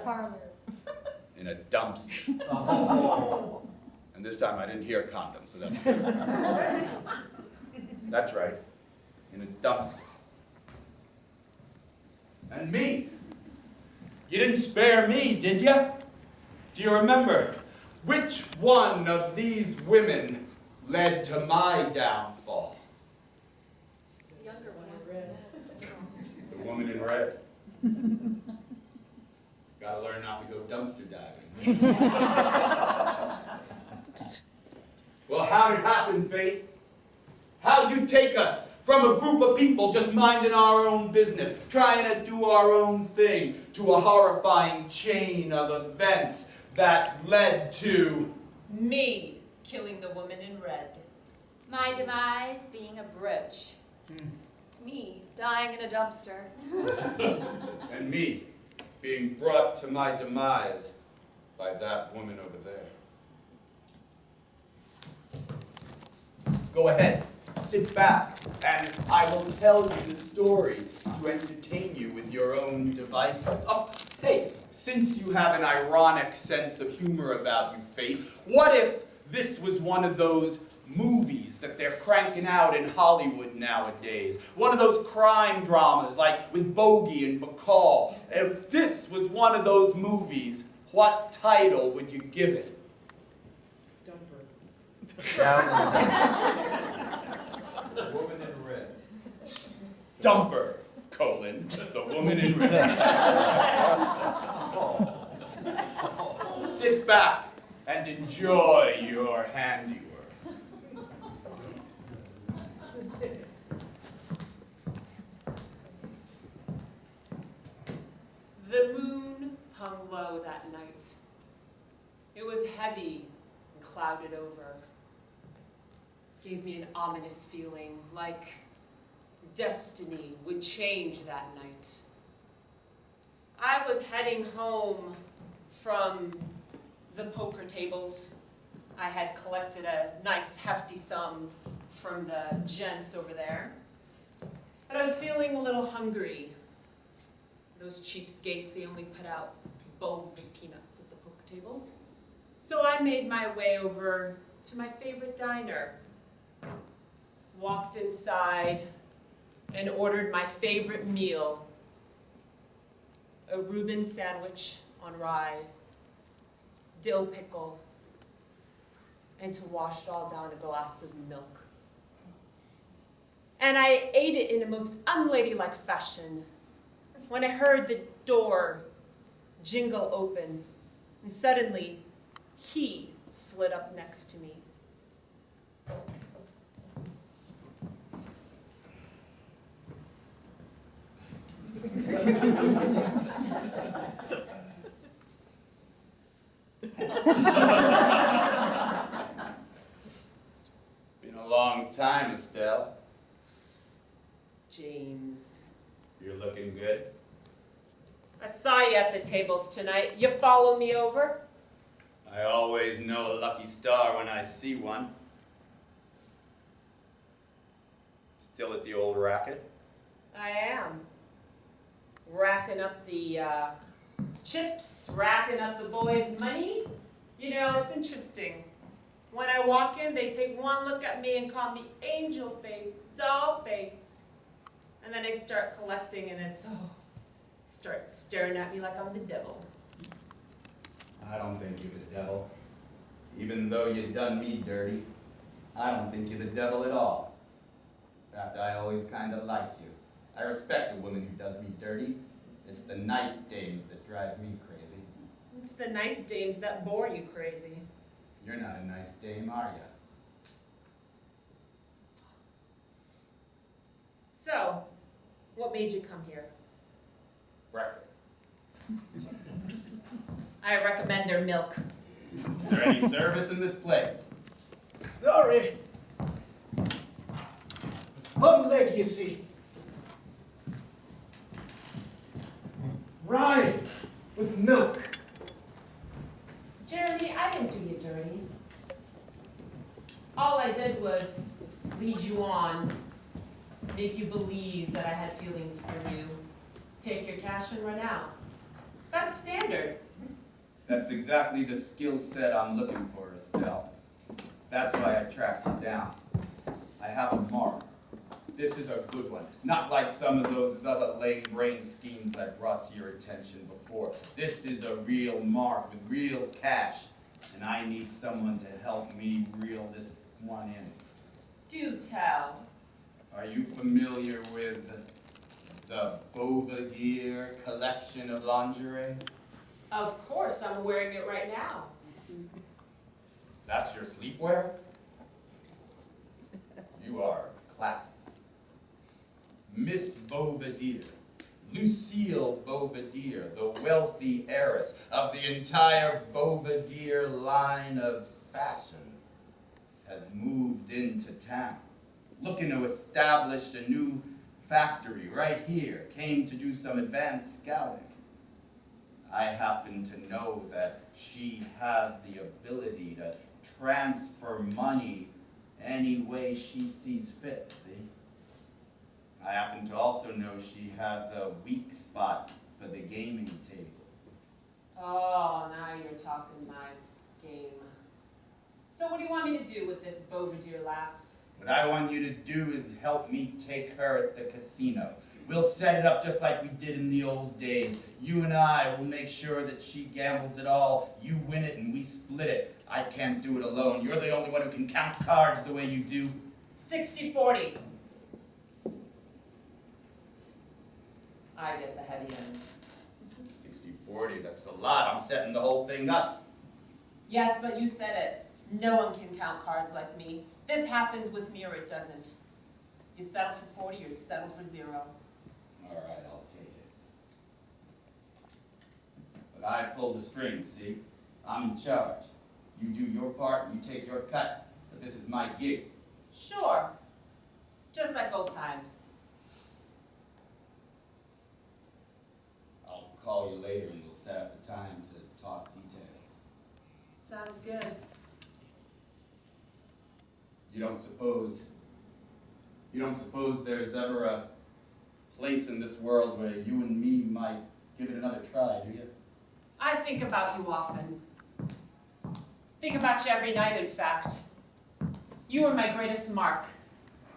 parlor. In a dumpster. And this time I didn't hear condoms, so that's good. That's right, in a dumpster. And me. You didn't spare me, did you? Do you remember which one of these women led to my downfall? The younger one in red. The woman in red. Gotta learn not to go dumpster diving. Well, how'd it happen, Fate? How'd you take us from a group of people just minding our own business, trying to do our own thing, to a horrifying chain of events that led to Me killing the woman in red. My demise being a brooch. Me dying in a dumpster. and me being brought to my demise by that woman over there. Go ahead, sit back, and I will tell you the story to entertain you with your own devices. Oh, hey, since you have an ironic sense of humor about you, Fate, what if this was one of those movies that they're cranking out in Hollywood nowadays? One of those crime dramas like with Bogey and Bacall. If this was one of those movies, what title would you give it? The woman in red. Dumper, colon, the woman in red. Sit back and enjoy your handiwork. The moon hung low that night. It was heavy and clouded over. Gave me an ominous feeling, like destiny would change that night. I was heading home from the poker tables. I had collected a nice hefty sum from the gents over there. But I was feeling a little hungry. Those cheapskates, they only put out bowls of peanuts at the poker tables. So I made my way over to my favorite diner. Walked inside and ordered my favorite meal, a Reuben sandwich on rye, dill pickle, and to wash it all down a glass of milk. And I ate it in a most unladylike fashion when I heard the door jingle open, and suddenly he slid up next to me. Been a long time, Estelle. James, You're looking good. I saw you at the tables tonight. You follow me over? I always know a lucky star when I see one. Still at the old racket? I am. Racking up the chips, racking up the boys' money. You know, it's interesting. When I walk in, they take one look at me and call me angel face, doll face. And then I start collecting and it's, start staring at me like I'm the devil. I don't think you're the devil. Even though you done me dirty, I don't think you're the devil at all. In fact, I always kind of liked you. I respect a woman who does me dirty. It's the nice dames that drive me crazy. It's the nice dames that bore you crazy. You're not a nice dame, are you? So, what made you come here? Breakfast. I recommend their milk. Is there any service in this place? Sorry. Bum leg, you see. Rye with milk. Jeremy, I didn't do you dirty. All I did was lead you on, make you believe that I had feelings for you, take your cash and run out. That's standard. That's exactly the skill set I'm looking for, Estelle. That's why I tracked you down. I have a mark. This is a good one. Not like some of those other lame brain schemes I brought to your attention before. This is a real mark with real cash. And I need someone to help me reel this one in. Do tell. Are you familiar with the Belvedere collection of lingerie? Of course, I'm wearing it right now. That's your sleepwear? You are classy. Miss Belvedere, Lucille Belvedere, the wealthy heiress of the entire Belvedere line of fashion, has moved into town, looking to establish a new factory right here, came to do some advanced scouting. I happen to know that she has the ability to transfer money any way she sees fit, see? I happen to also know she has a weak spot for the gaming tables. Oh, now you're talking my game. So what do you want me to do with this Belvedere lass? What I want you to do is help me take her at the casino. We'll set it up just like we did in the old days. You and I will make sure that she gambles it all. You win it and we split it. I can't do it alone. You're the only one who can count cards the way you do. 60-40. I get the heavy end. 60-40, that's a lot. I'm setting the whole thing up. Yes, but you said it. No one can count cards like me. This happens with me or it doesn't. You settle for 40 or you settle for 0. All right, I'll take it. But I pull the strings, see? I'm in charge. You do your part, you take your cut. But this is my gig. Sure. Just like old times. I'll call you later and we'll set up a time to talk details. Sounds good. You don't suppose there's ever a place in this world where you and me might give it another try, do you? I think about you often. Think about you every night, in fact. You were my greatest mark.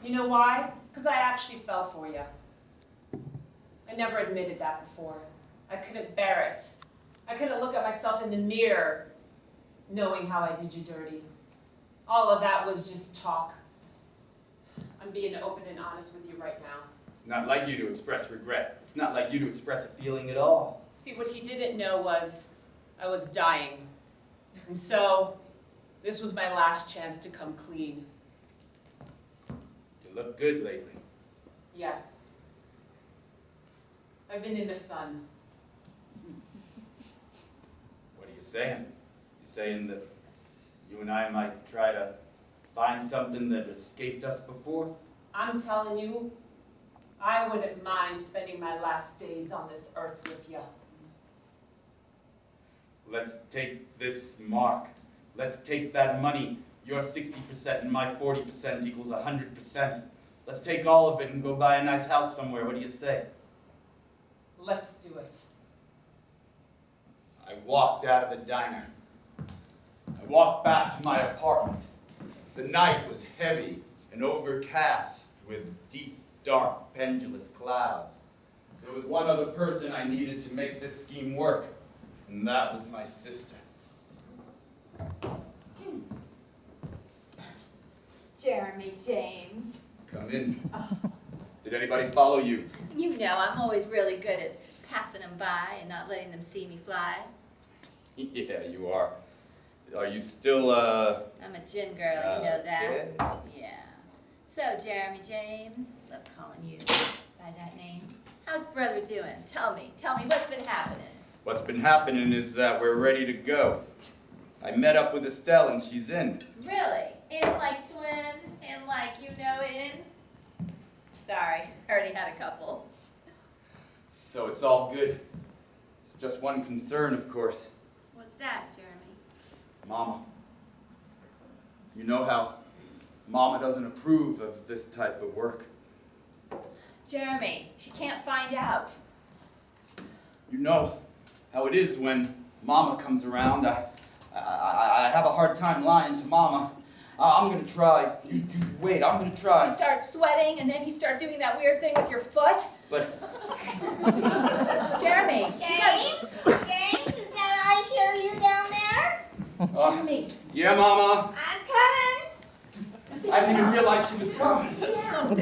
You know why? Because I actually fell for you. I never admitted that before. I couldn't bear it. I couldn't look at myself in the mirror knowing how I did you dirty. All of that was just talk. I'm being open and honest with you right now. It's not like you to express regret. It's not like you to express a feeling at all. See, what he didn't know was I was dying. And so, this was my last chance to come clean. You look good lately. Yes. I've been in the sun. What are you saying? You saying that you and I might try to find something that escaped us before? I'm telling you, I wouldn't mind spending my last days on this earth with you. Let's take this mark. Let's take that money. Your 60% and my 40% equals 100%. Let's take all of it and go buy a nice house somewhere. What do you say? Let's do it. I walked out of the diner. I walked back to my apartment. The night was heavy and overcast with deep, dark, pendulous clouds. There was one other person I needed to make this scheme work, and that was my sister. Jeremy James. Come in. Did anybody follow you? You know I'm always really good at passing them by and not letting them see me fly. Yeah, you are. Are you still, I'm a gin girl, you know that. okay. Yeah. So, Jeremy James, love calling you by that name. How's brother doing? Tell me what's been happening. What's been happening is that we're ready to go. I met up with Estelle and she's in. Really? In like Flynn? In like you know in? Sorry, already had a couple. So it's all good. It's just one concern, of course. What's that, Jeremy? Mama. You know how Mama doesn't approve of this type of work. Jeremy, she can't find out. You know, how it is when Mama comes around. I have a hard time lying to Mama. I'm gonna try. You wait, I'm gonna You try. start sweating, and then you start doing that weird thing with your foot. But Jeremy. James? James, is that I hear you down there? Jeremy. yeah, Mama. I'm coming. I didn't even realize she was coming. Down.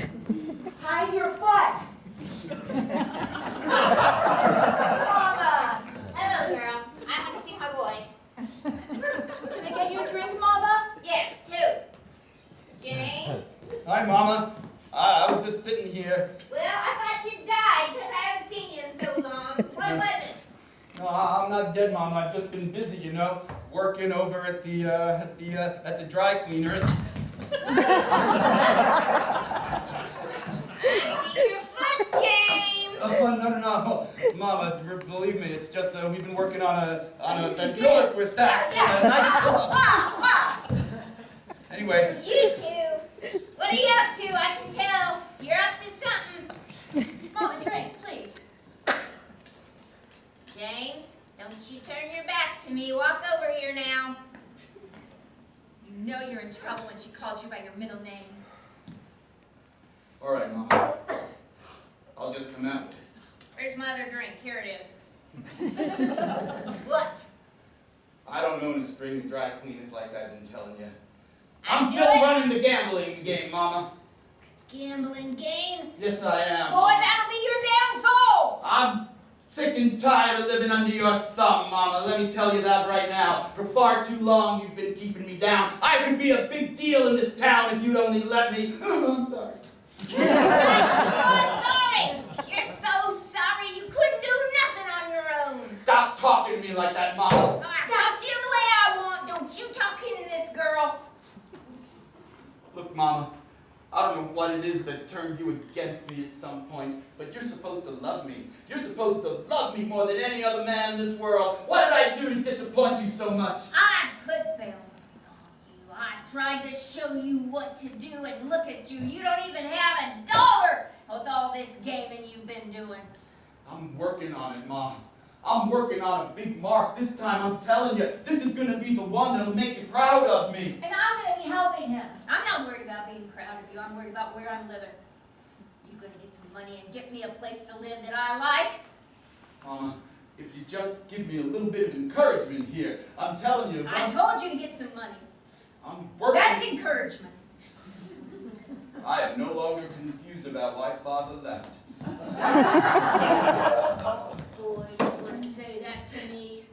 Hide your foot. Mama. Hello, girl. I want to see my boy. Can I get you a drink, Mama? Yes, two. James? Hi, Mama. I was just sitting here. Well, I thought you died because I haven't seen you in so long. What was it? No, I'm not dead, Mama. I've just been busy, you know, working over at the dry cleaners. I see your foot, James. Oh, no, Mama. Believe me, it's just we've been working on a ventriloquist act in a nightclub. Wow. Anyway, You two. What are you up to? I can tell. You're up to something. Mama, drink, please. James, don't you turn your back to me. Walk over here now. You know you're in trouble when she calls you by your middle name. all right, Mama. I'll just come out with it. Where's my other drink? Here it is. What? I don't own a string of dry cleaners like I've been telling you. I I'm knew still it. running the gambling game, Mama. Gambling game? Yes, I am. Boy, that'll be your downfall. I'm sick and tired of living under your thumb, Mama. Let me tell you that right now. For far too long, you've been keeping me down. I could be a big deal in this town if you'd only let me. I'm sorry. You're sorry. You're so sorry you couldn't do nothing on your own. Stop talking to me like that, Mama. I talk to you the way I want. Don't you talk into this girl. Look, Mama, I don't know what it is that turned you against me at some point, but you're supposed to love me. You're supposed to love me more than any other man in this world. What did I do to disappoint you so much? I put boundaries on you. I tried to show you what to do, and look at you. You don't even have $1 with all this gaming you've been doing. I'm working on it, Mom. I'm working on a big mark. This time, I'm telling you, this is going to be the one that'll make you proud of me. And I'm going to be helping him. I'm not worried about being proud of you. I'm worried about where I'm living. You gonna get some money and get me a place to live that I like? Mama, if you just give me a little bit of encouragement here, I'm telling you. I told you to get some money. I'm working. That's encouragement. I am no longer confused about why Father left. Boy, you wanna say that to me?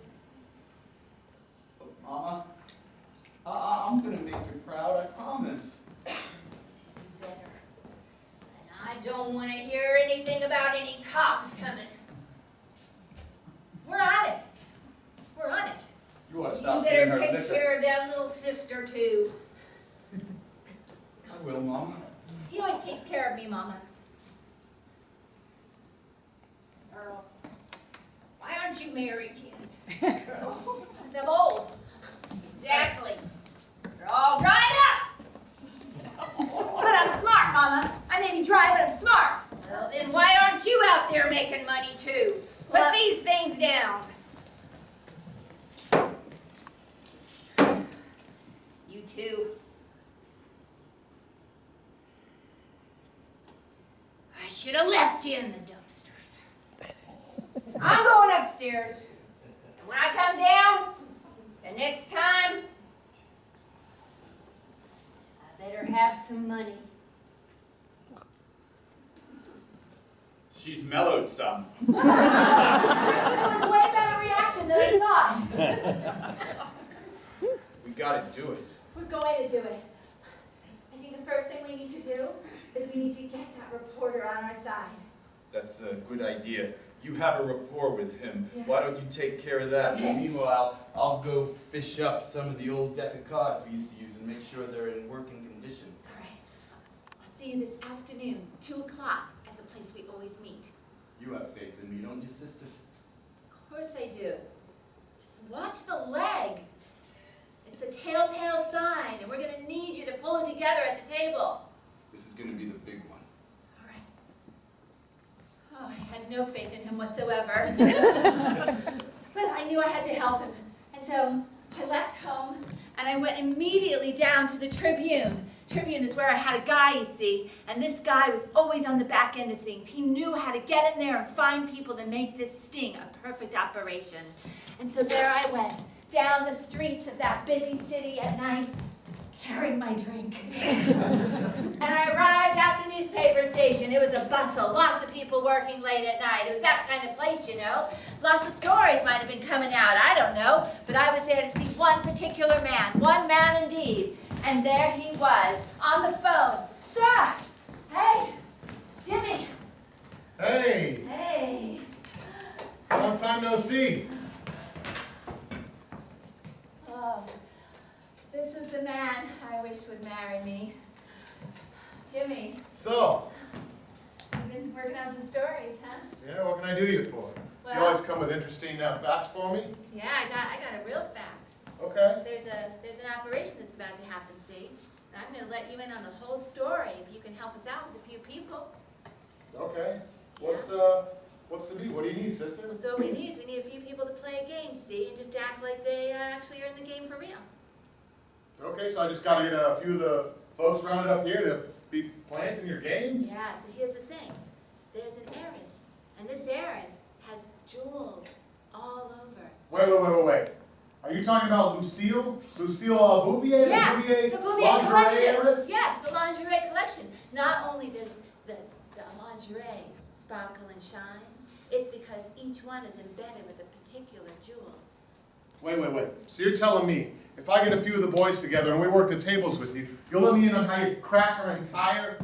Look, Mama, I'm going to make you proud, I promise. You better. And I don't wanna hear anything about any cops coming. We're on it. We're on it. You ought to You stop better giving her take liquor. care of that little sister too. I will, Mama. He always takes care of me, Mama. Earl, why aren't you married yet? Because I'm old. Exactly. You're all dried up. But I'm smart, Mama. I may be dry, but I'm smart. Well, then why aren't you out there making money too? Put Well, these things down. You too. I should have left you in the dumpsters. I'm going upstairs. And when I come down, the next time, I better have some money. She's mellowed some. That was way better reaction than I thought. We gotta do it. We're going to do it. I think the first thing we need to do is we need to get that reporter on our side. That's a good idea. You have a rapport with him. Yeah. Why don't you take care of that? Okay. And meanwhile, I'll go fish up some of the old deck of cards we used to use and make sure they're in working condition. All right. I'll see you this afternoon, 2 o'clock, at the place we always meet. You have faith in me, don't you, sister? Of course I do. Just watch the leg. It's a telltale sign, and we're going to need you to pull it together at the table. This is gonna be the big one. All right. Oh, I had no faith in him whatsoever. But I knew I had to help him. And so I left home and I went immediately down to the Tribune. Tribune is where I had a guy, you see, and this guy was always on the back end of things. He knew how to get in there and find people to make this sting a perfect operation. And so there I went, down the streets of that busy city at night, carrying my drink. And I arrived at the newspaper station. It was a bustle, lots of people working late at night. It was that kind of place, you know. Lots of stories might have been coming out, I don't know. But I was there to see one particular man, one man indeed. And there he was, on the phone. Sir! Hey! Jimmy! Hey! Hey! Long time no see. Oh, this is the man I wish would marry me. Jimmy, So, you've been working on some stories, huh? yeah, what can I do you for? Well- You always come with interesting facts for me? Yeah, I got a real fact. Okay. There's an operation that's about to happen, see? And I'm going to let you in on the whole story if you can help us out with a few people. Okay. What's the deal? What do you need, sister? Well, so what we need a few people to play a game, see? And just act like they actually are in the game for real. Okay, so I just gotta get a few of the folks rounded up here to be playing in your game? Yeah, so here's the thing. There's an heiress, and this heiress has jewels all over. Wait. Are you talking about Lucille? Lucille Bouvier? Yeah, the the Bouvier lingerie collection. heiress? Yes, the lingerie collection. Not only does the lingerie sparkle and shine, it's because each one is embedded with a particular jewel. Wait. So you're telling me, if I get a few of the boys together and we work the tables with you, you'll let me in on how you cracked her entire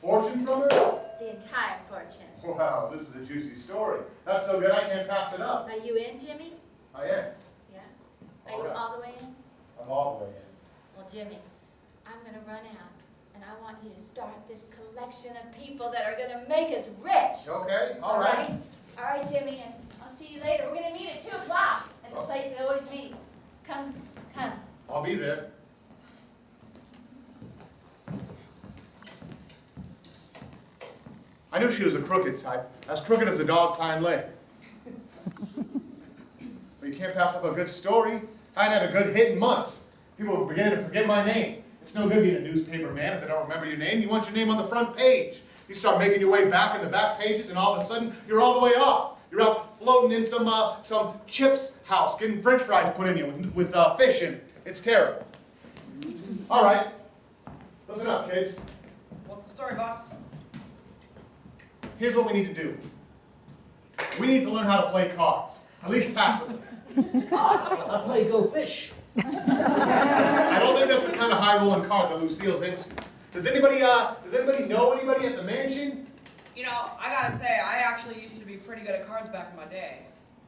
fortune from her? The entire fortune. Wow, this is a juicy story. That's so good I can't pass it up. Are you in, Jimmy? I am. Yeah? Are All you right. all the way in? I'm all the way in. Well, Jimmy, I'm going to run out, and I want you to start this collection of people that are going to make us rich. Okay, all right. All right, Jimmy, and I'll see you later. We're going to meet at 2 o'clock at the place we always meet. Come. I'll be there. I knew she was a crooked type, as crooked as a dog's hind leg. But you can't pass up a good story. I hadn't had a good hit in months. People were beginning to forget my name. It's no good being a newspaper man if they don't remember your name. You want your name on the front page. You start making your way back in the back pages, and all of a sudden, you're all the way off. You're out floating in some chips house, getting French fries put in you with fish in it. It's terrible. All right, listen up, kids. What's the story, boss? Here's what we need to do. We need to learn how to play cards, at least passively. I play Go Fish. I don't think that's the kind of high-rolling cards that Lucille's into. Does anybody know anybody at the mansion? You know, I gotta say, I actually used to be pretty good at cards back in my day.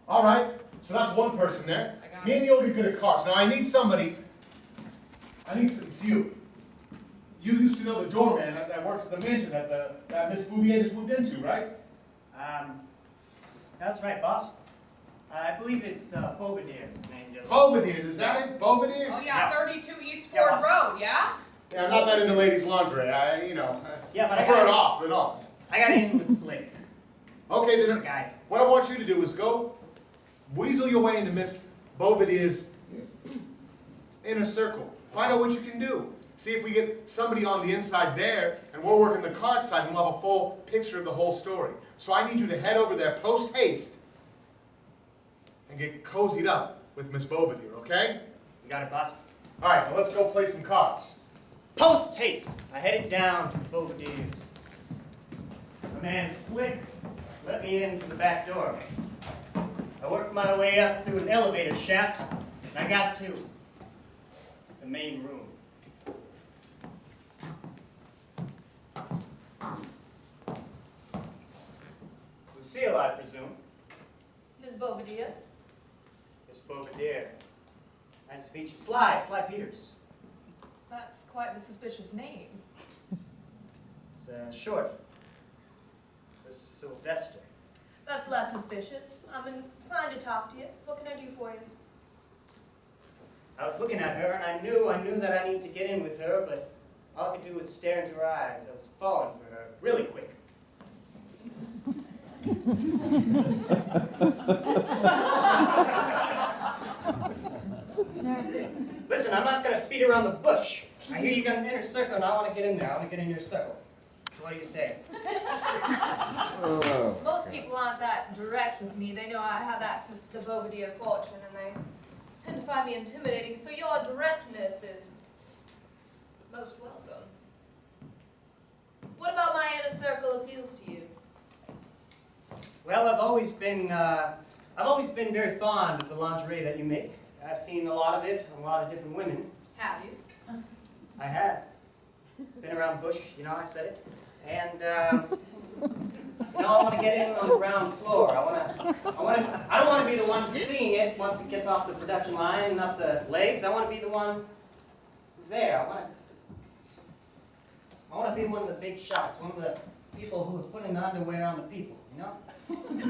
All right, so that's one person there. I got Me and you'll be good at cards. Now I need somebody. It's you. You used to know the doorman that works at the mansion that Miss Bouvier just moved into, right? That's right, boss. I believe it's Bovedier's name. Bovedier, is that it? Bovedier? Oh Yeah. yeah, 32 East Yeah, Ford boss. Road, yeah? Yeah, I'm not that into ladies' lingerie. Yeah, but I I put got it it. off and on. I got in with Slick. Okay, This then guy. what I want you to do is go weasel your way into Miss Bovedier's inner circle. Find out what you can do. See if we get somebody on the inside there, and we're working the card side, and we'll have a full picture of the whole story. So I need you to head over there post-haste and get cozied up with Miss Bovedier, okay? You got it, boss. All right, now let's go play some cards. Post haste. I headed down to Bovedier's. The man Slick let me in through the back door. I worked my way up through an elevator shaft, and I got to the main room. Lucille, I presume. Miss Bovedier? Miss Bovedier. Nice to meet you. Sly Peters. That's quite the suspicious name. It's short for Sylvester. That's less suspicious. I'm inclined to talk to you. What can I do for you? I was looking at her, and I knew that I needed to get in with her, but all I could do was stare into her eyes. I was falling for her really quick. Listen, I'm not gonna beat around the bush. I hear you got an inner circle and I wanna get in there. I wanna get in your circle. What do you say? Most people aren't that direct with me. They know I have access to the Bovedier fortune, and they tend to find me intimidating, so your directness is most welcome. What about my inner circle appeals to you? Well, I've always been very fond of the lingerie that you make. I've seen a lot of it on a lot of different women. Have you? I have. Been around the bush, you know, I said it. And, I want to get in on the ground floor. I don't want to be the one seeing it once it gets off the production line and up the legs. I want to be the one who's there. I want to be one of the big shots, one of the people who are putting the underwear on the people, you know?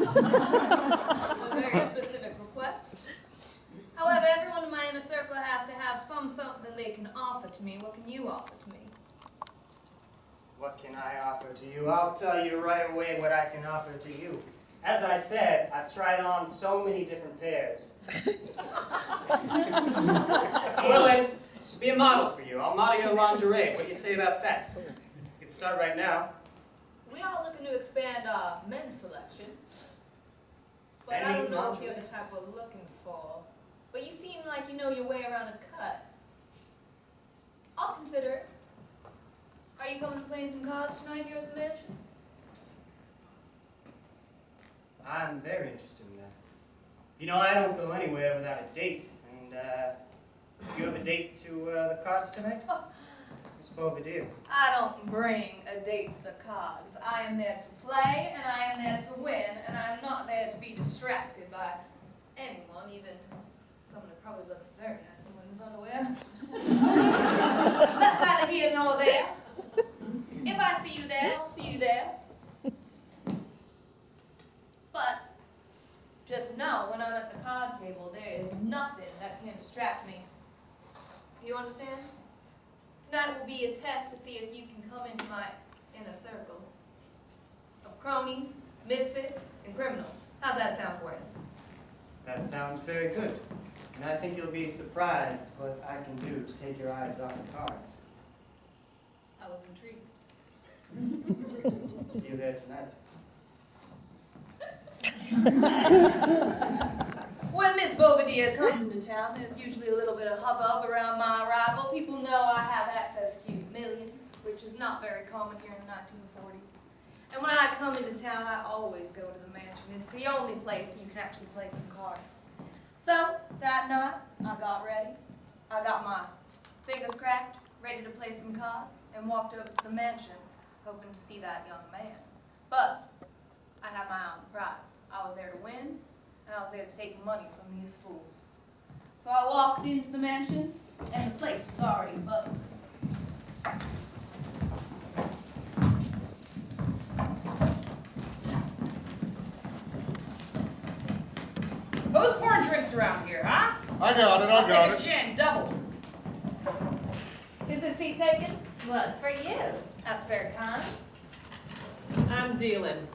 That's a very specific request. However, everyone in my inner circle has to have something they can offer to me. What can you offer to me? What can I offer to you? I'll tell you right away what I can offer to you. As I said, I've tried on so many different pairs. I'm willing to be a model for you. I'll model your lingerie. What do you say about that? You can start right now. We are looking to expand our men's selection. But And I don't mean know if lingerie. you're the type we're looking for. But you seem like you know your way around a cut. I'll consider it. Are you coming to playing some cards tonight here at the mansion? I'm very interested in that. You know, I don't go anywhere without a date. And, do you have a date to the cards tonight? Miss Bovedier. I don't bring a date to the cards. I am there to play, and I am there to win, and I'm not there to be distracted by anyone, even someone who probably looks very nice in women's underwear. That's neither here nor there. If I see you there, I'll see you there. But just know, when I'm at the card table, there is nothing that can distract me. You understand? Tonight will be a test to see if you can come into my inner circle of cronies, misfits, and criminals. How's that sound for you? That sounds very good. And I think you'll be surprised what I can do to take your eyes off the cards. I was intrigued. See you there tonight. When Miss Bovedier comes into town, there's usually a little bit of hubbub around my arrival. People know I have access to millions, which is not very common here in the 1940s. And when I come into town, I always go to the mansion. It's the only place you can actually play some cards. So, that night, I got ready. I got my fingers cracked, ready to play some cards, and walked over to the mansion, hoping to see that young man. But I had my eye on the prize. I was there to win, and I was there to take money from these fools. So I walked into the mansion, and the place was already buzzing. Who's pouring drinks around here, huh? I got it, I'll take a gin, double. Is this seat taken? Well, it's for you. That's very kind. I'm dealing.